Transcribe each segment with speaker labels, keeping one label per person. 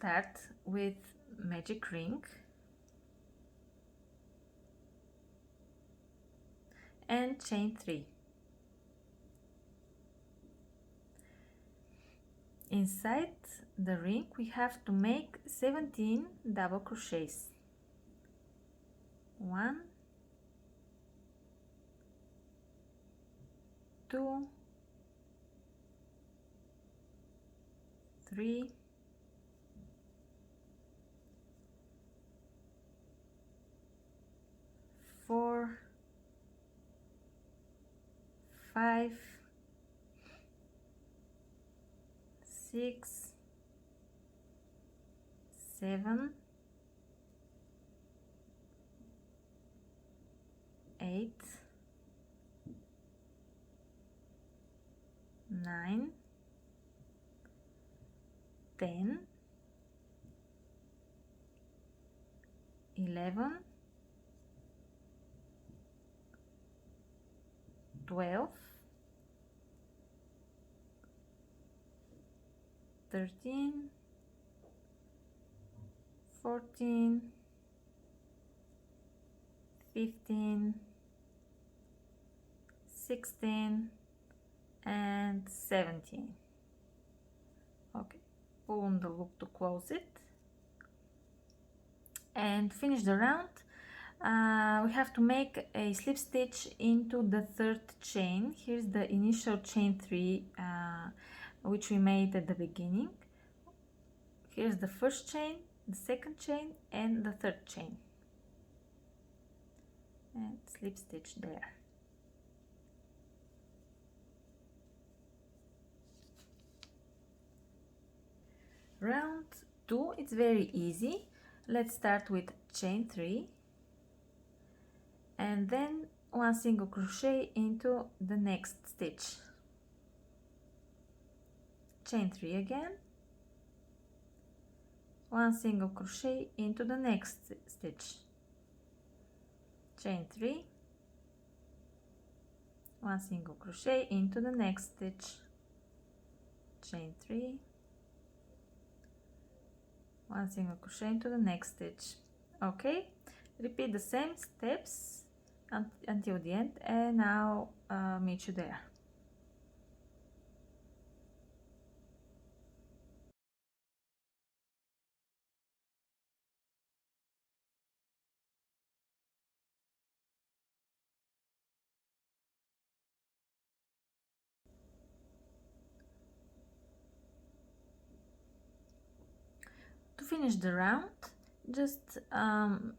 Speaker 1: start with magic ring and chain 3. Inside the ring we have to make 17 double crochets. 1, 2, 3, 4, 5, 6, 7, 8, 9, 10, 11, 12, 13, 14, 15, 16 and 17. Okay, pull on the loop to close it and finish the round. We have to make a slip stitch into the third chain. Here's the initial chain 3 which we made at the beginning. Here's the first chain, the second chain and the third chain, and slip stitch there. Round 2, it's very easy. Let's start with chain 3 and then 1 single crochet into the next stitch. Chain 3 again, 1 single crochet into the next stitch. Chain 3, 1 single crochet into the next stitch. Chain 3, 1 single crochet into the next stitch. Okay, repeat the same steps until the end, and I'll meet you there. To finish the round, just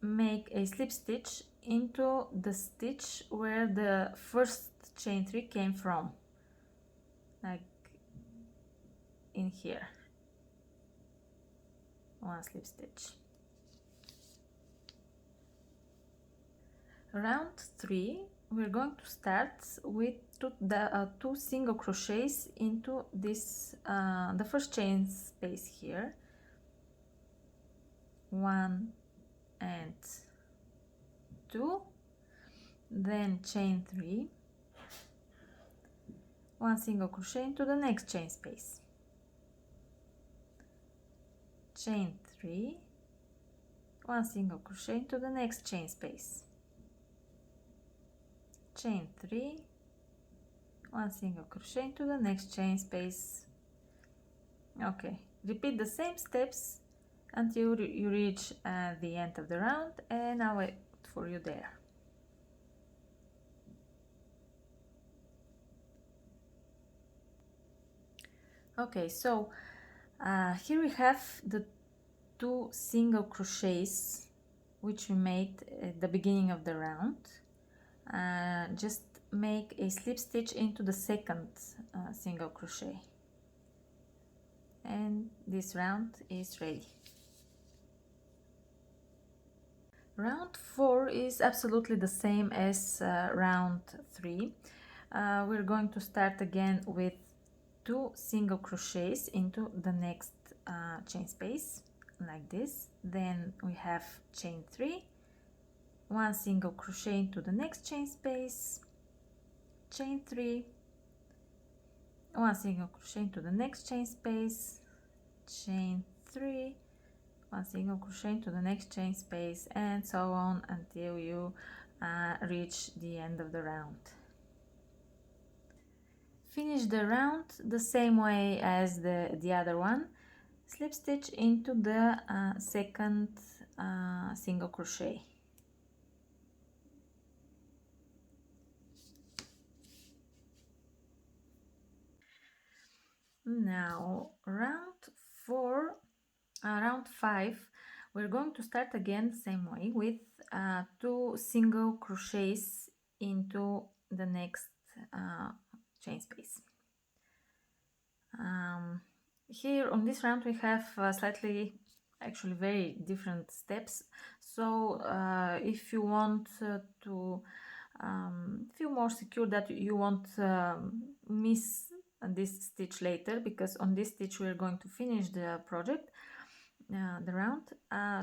Speaker 1: make a slip stitch into the stitch where the first chain 3 came from, like in here. 1 slip stitch. Round 3, we're going to start with two single crochets into this the first chain space here. 1 and 2, then chain 3, 1 single crochet into the next chain space. Chain 3, 1 single crochet into the next chain space. Chain 3, 1 single crochet into the next chain space. Okay, repeat the same steps until you reach the end of the round, and I'll wait for you there. Okay, so here we have the 2 single crochets which we made at the beginning of the round. Just make a slip stitch into the second single crochet, and this round is ready. Round 4 is absolutely the same as round 3. We're going to start again with 2 single crochets into the next chain space, like this. Then we have chain 3, 1 single crochet into the next chain space, chain 3, 1 single crochet into the next chain space, chain 3, one single crochet into the next chain space, and so on until you reach the end of the round. Finish the round the same way as the other one. Slip stitch into the second single crochet. Now round 5, we're going to start again the same way with 2 single crochets into the next chain space. Here on this round we have actually very different steps, so if you want to feel more secure that you won't miss this stitch later, because on this stitch we're going to finish the project, the round,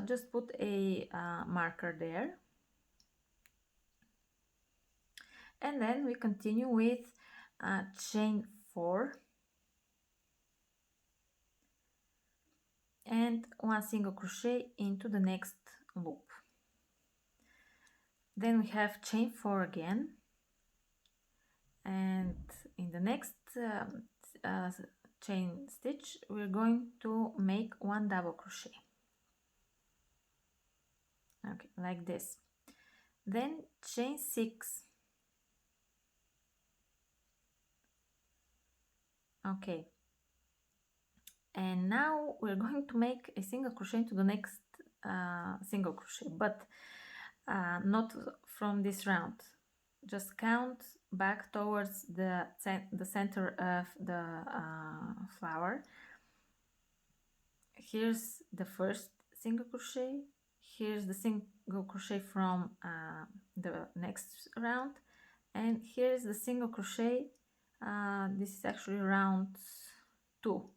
Speaker 1: just put a marker there, and then we continue with chain 4 and 1 single crochet into the next loop. Then we have chain 4 again, and in the next chain stitch we're going to make 1 double crochet, okay, like this. Then chain 6, okay, and now we're going to make a single crochet into the next single crochet, but not from this round. Just count back towards the center of the flower. Here's the first single crochet, here's the single crochet from the next round, and here's the single crochet. This is actually round 2.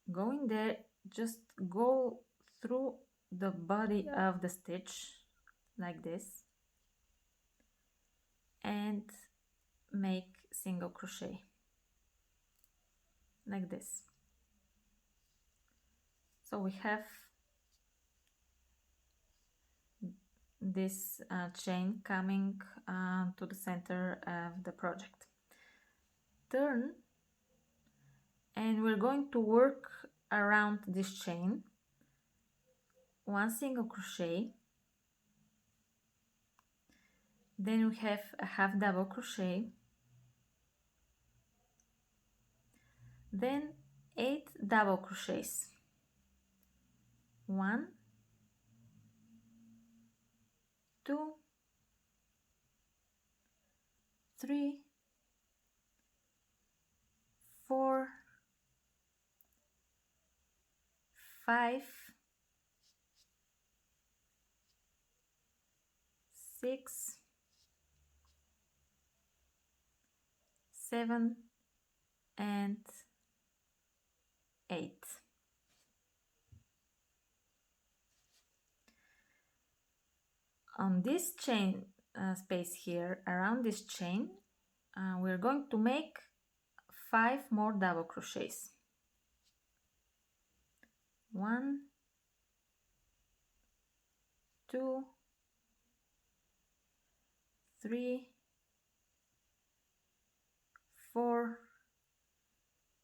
Speaker 1: Going there, just go through the body of the stitch like this and make single crochet like this. So we have this chain coming to the center of the project. Turn, and we're going to work around this chain, 1 single crochet, then we have a half double crochet, then 8 double crochets, 1, 2, 3, 4, 5, 6, 7, and 8. On this chain space here, around this chain, we're going to make 5 more double crochets. 1, 2, 3, 4,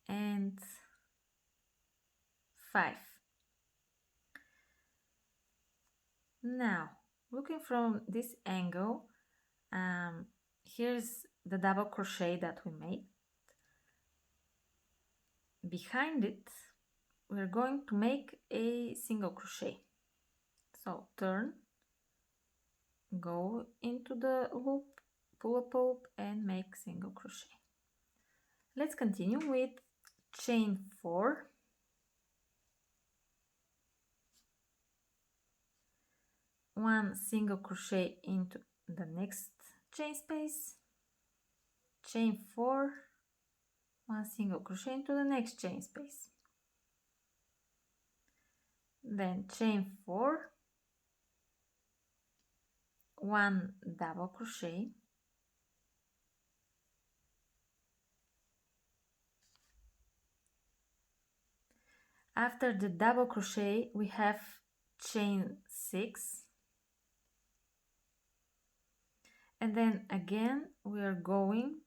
Speaker 1: and 5. Now, looking from this angle, here's the double crochet that we made. Behind it, we're going to make a single crochet. So turn, go into the loop, pull up loop, and make single crochet. Let's continue with chain 4, one single crochet into the next chain space, chain 4, 1 single crochet into the next chain space, then chain 4, 1 double crochet, After the double crochet we have chain 6, and then again we are going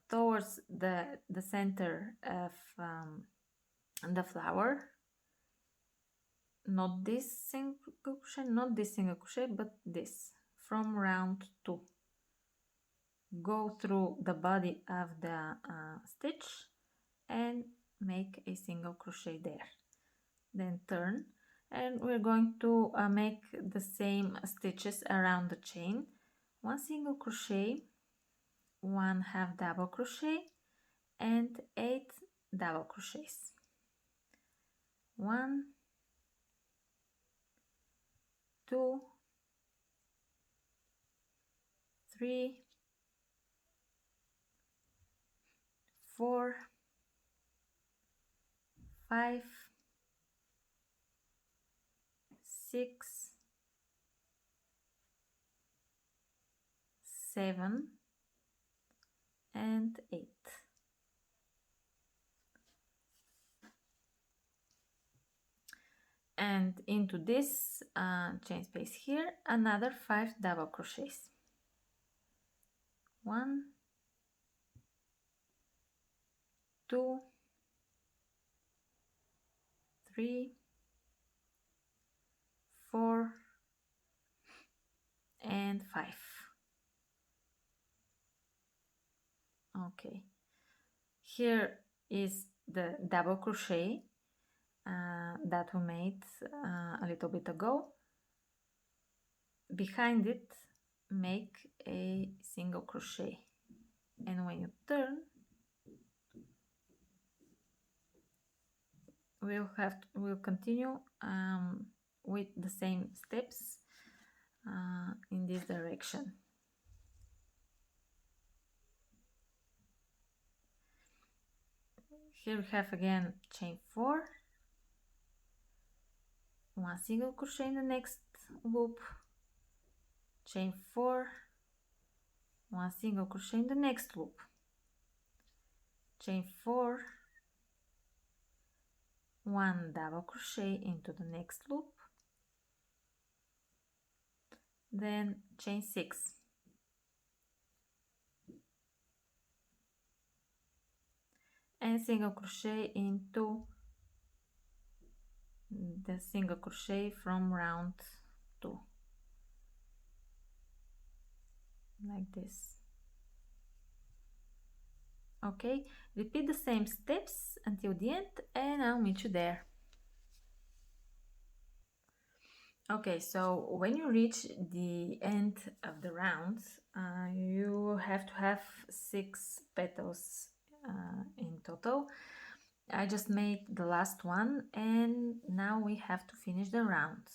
Speaker 1: towards the center of the flower, not this single crochet, not this single crochet, but this, from round 2. Go through the body of the stitch and make a single crochet there, then turn, and we're going to make the same stitches around the chain. 1 single crochet, 1 half double crochet, and 8 double crochets. 1, 2, 3, 4, 5, 6, 7, and 8. And into this chain space here, another 5 double crochets. 1, 2, 3, 4, and 5. Okay, here is the double crochet that we made a little bit ago. Behind it, make a single crochet, and when you turn, we'll continue with the same steps in this direction. Here we have again chain 4, 1 single crochet in the next loop, chain 4, 1 single crochet in the next loop, chain 4, 1 double crochet into the next loop, then chain 6, and single crochet into the single crochet from round 2, like this. Okay, repeat the same steps until the end, and I'll meet you there. Okay, so when you reach the end of the round, you have to have 6 petals in total. I just made the last one, and now we have to finish the round.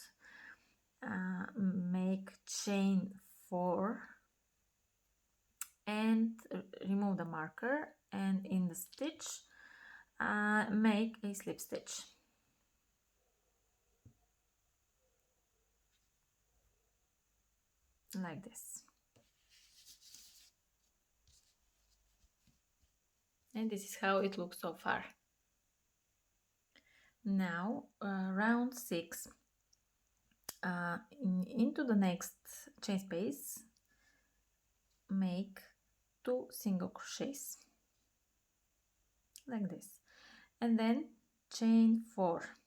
Speaker 1: Make chain 4 and remove the marker, and in the stitch make a slip stitch like this, and this is how it looks so far. Now round 6, into the next chain space make 2 single crochets like this, and then chain 4.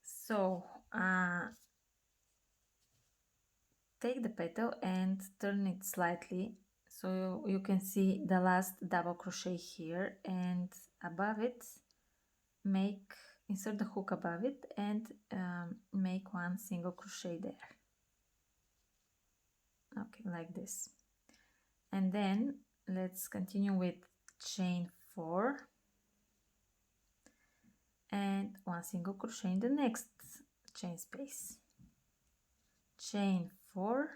Speaker 1: So take the petal and turn it slightly so you can see the last double crochet here, and above it insert the hook above it and make 1 single crochet there. Okay, like this. And then let's continue with chain 4 and 1 single crochet in the next chain space, chain 4,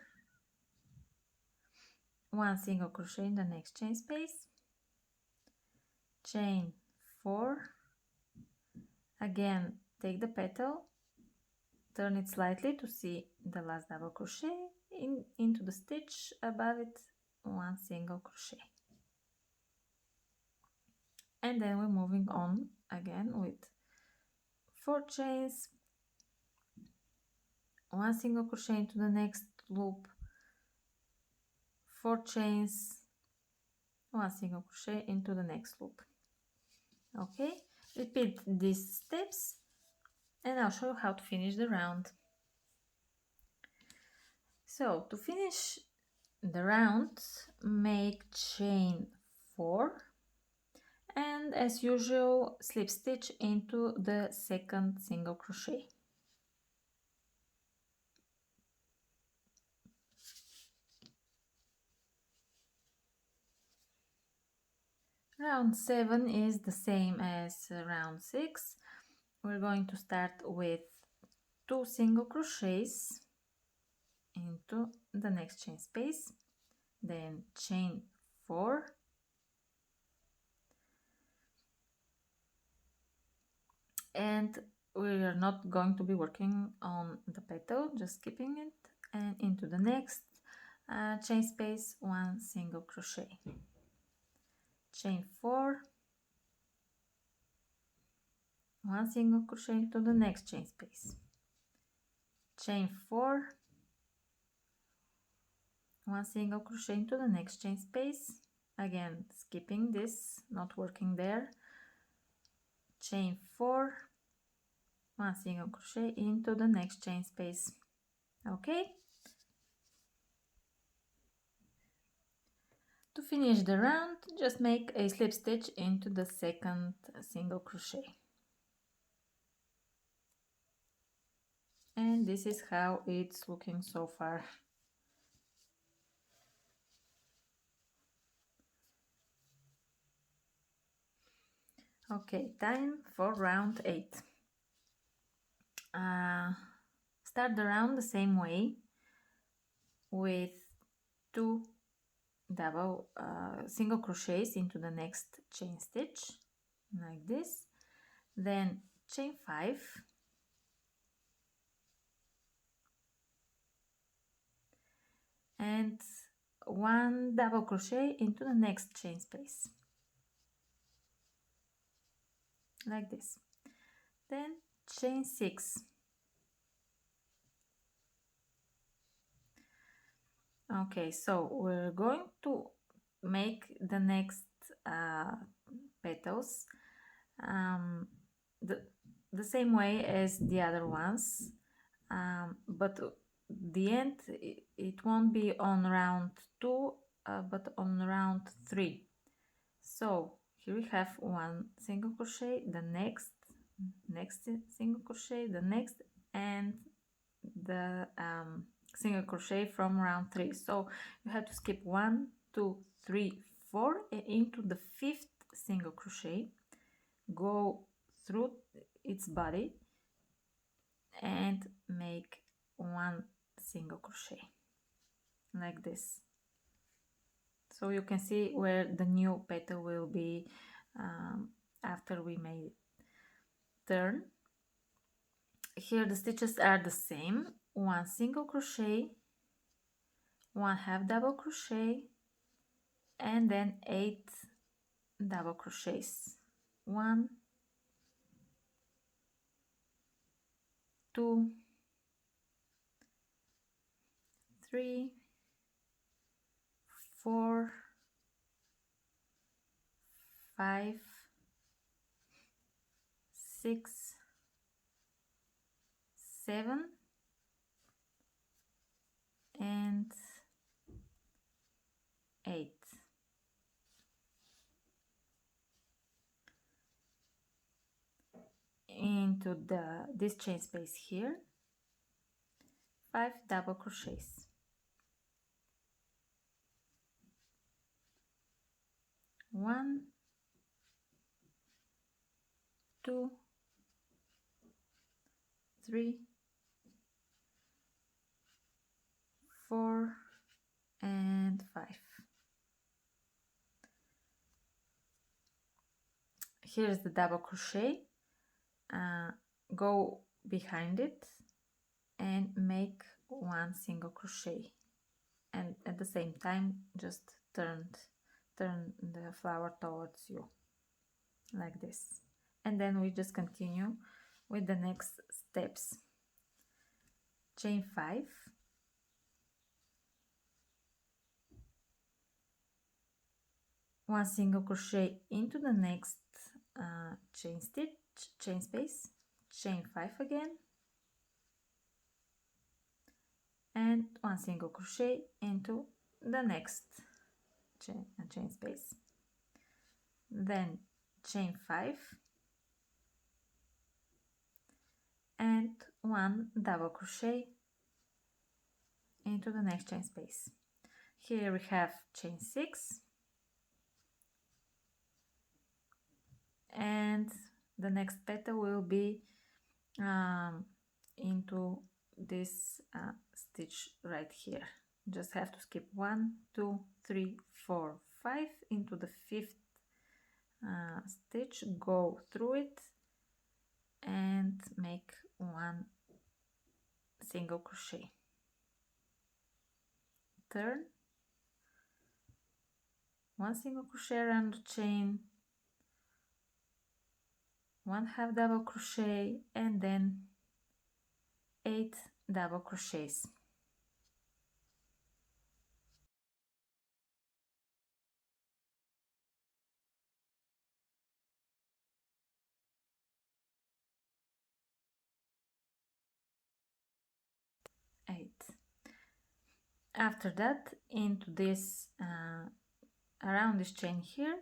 Speaker 1: 1 single crochet in the next chain space, chain 4, again take the petal, turn it slightly to see the last double crochet, into the stitch above it 1 single crochet. And then we're moving on again with 4 chains, 1 single crochet into the next loop, 4 chains, 1 single crochet into the next loop. Okay, repeat these steps and I'll show you how to finish the round. So to finish the round, make chain 4 and as usual slip stitch into the second single crochet. Round 7 is the same as round 6. We're going to start with 2 single crochets into the next chain space, then chain 4, and we are not going to be working on the petal, just skipping it, and into the next chain space 1 single crochet, chain 4, 1 single crochet into the next chain space, chain 4, 1 single crochet into the next chain space, again skipping this, not working there, chain 4, 1 single crochet into the next chain space. Okay, to finish the round, just make a slip stitch into the second single crochet, and this is how it's looking so far. Okay, time for round 8. Start the round the same way with 2 double single crochets into the next chain stitch like this, then chain 5, and 1 double crochet into the next chain space like this, then chain 6. Okay, so we're going to make the next petals the, the same way as the other ones, but the end it won't be on round 2 but on round 3. So here we have 1 single crochet, the next single crochet, the next, and the single crochet from round 3. So you have to skip 1, 2, 3, 4 and into the 5th single crochet, go through its body and make 1 single crochet like this. So you can see where the new petal will be after we made turn. Here the stitches are the same: 1 single crochet, 1 half double crochet, and then 8 double crochets. 1, 2, 3, 4, 5, 6, 7, and 8. Into this chain space here, 5 double crochets. 1, 2, 3, 4, and 5. Here's the double crochet. Go behind it and make 1 single crochet, and at the same time just turn the flower towards you. like this. And then we just continue with the next steps. Chain 5, one single crochet into the next chain space, chain 5 again, and one single crochet into the next chain space, then chain 5 and one double crochet into the next chain space. Here we have chain 6, and the next petal will be into this stitch right here. Just have to skip 1, 2, 3, 4, 5 into the 5th stitch, go through it and make one single crochet, turn, one single crochet around the chain, one half double crochet, and then 8 double crochets. After that, into this around this chain here,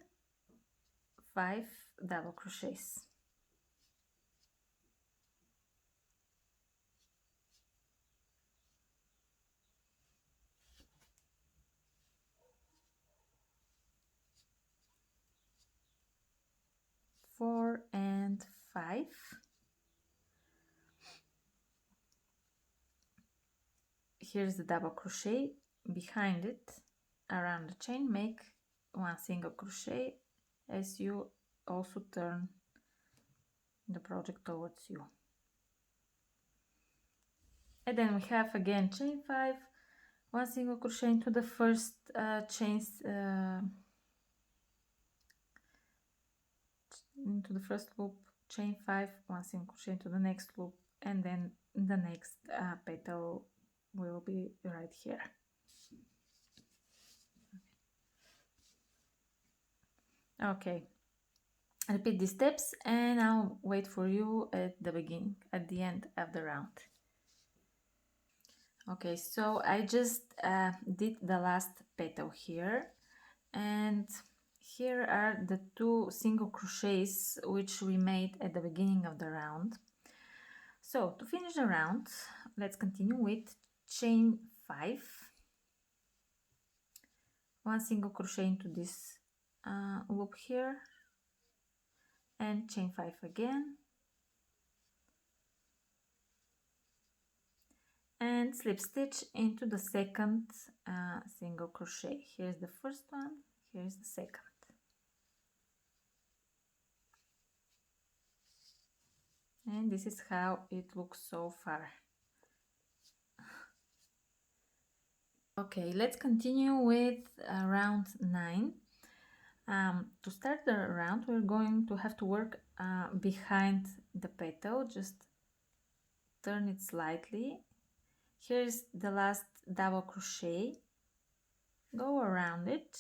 Speaker 1: 5 double crochets. Four and 5. Here's the double crochet behind it, around the chain, make one single crochet as you also turn the project towards you. And then we have again chain 5, one single crochet into the first into the first loop, chain 5, one single crochet into the next loop, and then the next petal will be right here. Okay, repeat these steps and I'll wait for you at the beginning, at the end of the round. Okay, so I just did the last petal here, and here are the 2 single crochets which we made at the beginning of the round. So to finish the round, let's continue with chain 5, one single crochet into this loop here, and chain 5 again, and slip stitch into the second single crochet. Here's the first one, here's the second. And this is how it looks so far. Okay, let's continue with round 9. To start the round, we're going to have to work behind the petal. Just turn it slightly. Here's the last double crochet. Go around it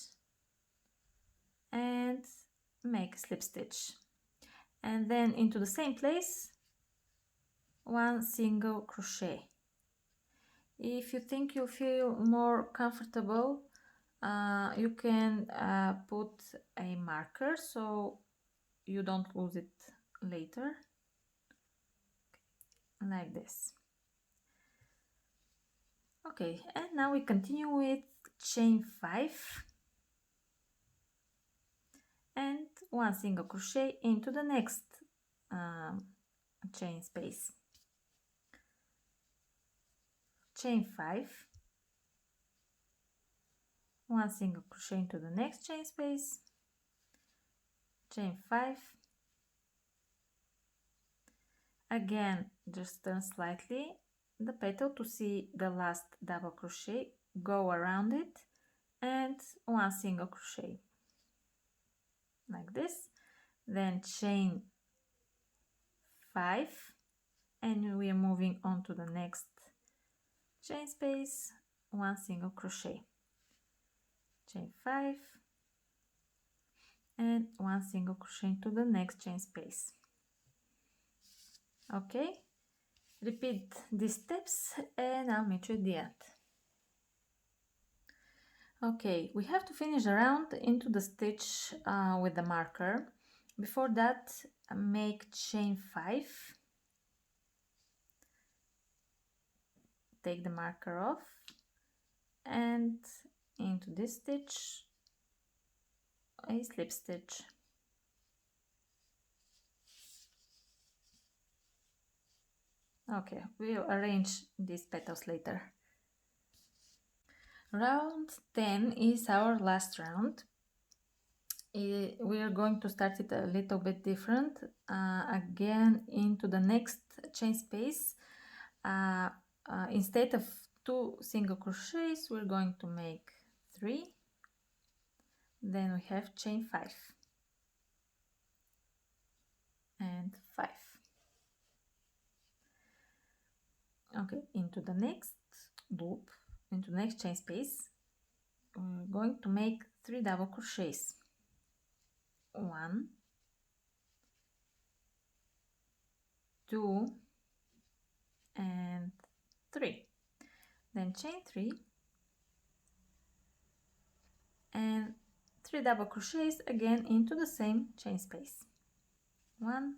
Speaker 1: and make a slip stitch. And then into the same place, one single crochet. If you think you feel more comfortable, you can put a marker so you don't lose it later, like this. Okay, and now we continue with chain 5 and one single crochet into the next chain space. Chain 5, one single crochet into the next chain space, chain 5, again just turn slightly the petal to see the last double crochet, go around it and one single crochet, like this. then chain 5, and we are moving on to the next chain space, 1 single crochet, chain 5, and 1 single crochet into the next chain space. Okay, repeat these steps and I'll meet you at the end. Okay, we have to finish the round into the stitch with the marker. Before that, make chain 5, take the marker off, and into this stitch a slip stitch. Okay, we'll arrange these petals later. Round 10 is our last round. We are going to start it a little bit different. Again, into the next chain space, instead of 2 single crochets, we're going to make 3. Then we have chain 5 and 5. Okay, into the next loop, into the next chain space, we're going to make 3 double crochets. 1, 2, and 3. Then chain 3 and 3 double crochets again into the same chain space. 1,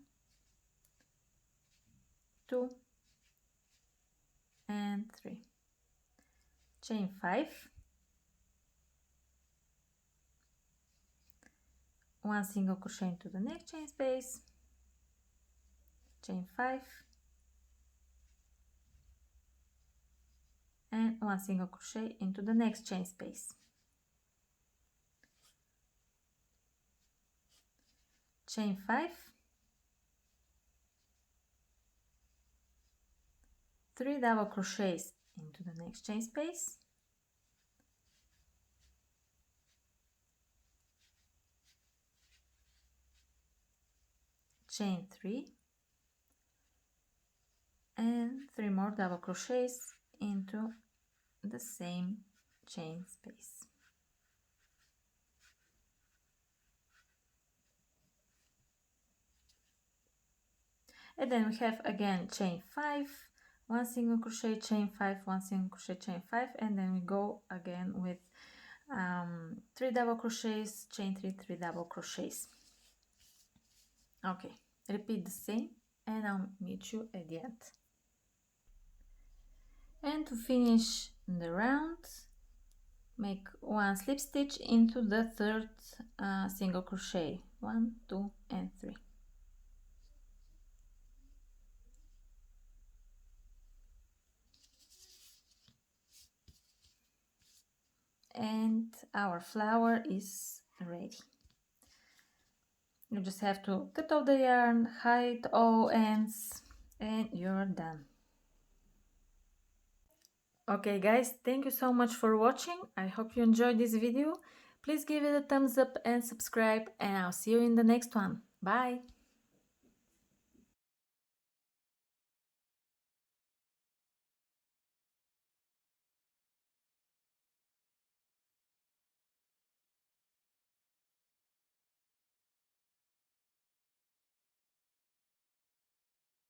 Speaker 1: 2, and 3. Chain 5, 1 single crochet into the next chain space, chain 5, and 1 single crochet into the next chain space, chain 5, 3 double crochets into the next chain space, chain 3, and 3 more double crochets into the same chain space. And then we have again chain 5, 1 single crochet, chain 5, 1 single crochet, chain 5, and then we go again with 3 double crochets, chain 3, 3 double crochets. Okay, repeat the same and I'll meet you at the end. And to finish the round, make 1 slip stitch into the third single crochet, 1, 2, and 3. And our flower is ready. You just have to cut off the yarn, hide all ends, and you're done. Okay guys, thank you so much for watching. I hope you enjoyed this video. Please give it a thumbs up and subscribe, and I'll see you in the next one. Bye!